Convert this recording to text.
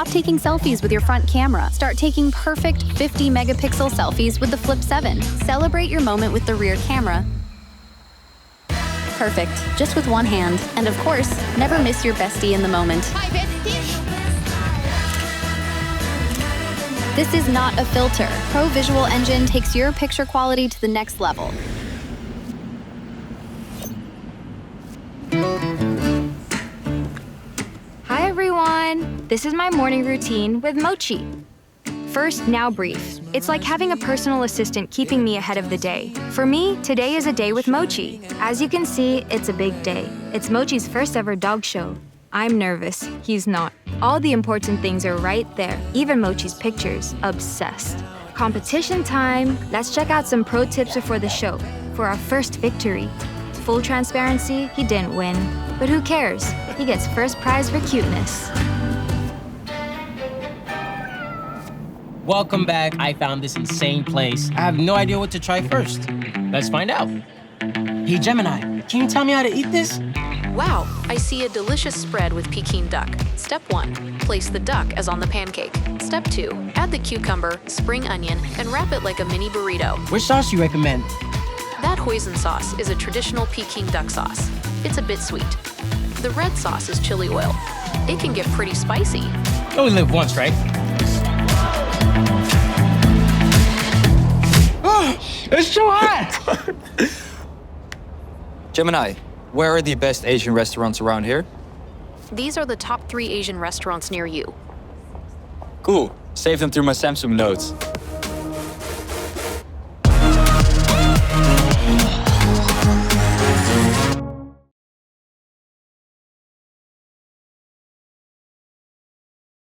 Stop taking selfies with your front camera. Start taking perfect 50-megapixel selfies with the Flip7. Celebrate your moment with the rear camera. Perfect, just with one hand. And of course, never miss your bestie in the moment. Hi, bestie. This is not a filter. Pro Visual Engine takes your picture quality to the next level. Hi everyone! This is my morning routine with Mochi. First, now brief. It's like having a personal assistant keeping me ahead of the day. For me, today is a day with Mochi. As you can see, it's a big day. It's Mochi's first ever dog show. I'm nervous, he's not. All the important things are right there, even Mochi's pictures. Obsessed. Competition time! Let's check out some pro tips before the show. For our first victory. Full transparency, he didn't win. But who cares? He gets first prize for cuteness. Welcome back. I found this insane place. I have no idea what to try first. Let's find out. Hey, Gemini, can you tell me how to eat this? Wow, I see a delicious spread with Peking duck. Step 1, place the duck as on the pancake. Step 2, add the cucumber, spring onion, and wrap it like a mini burrito. Which sauce do you recommend? That hoisin sauce is a traditional Peking duck sauce. It's a bit sweet. The red sauce is chili oil. It can get pretty spicy. You only live once, right? It's too hot! Gemini, where are the best Asian restaurants around here? These are the top 3 Asian restaurants near you. Cool. Save them through my Samsung notes.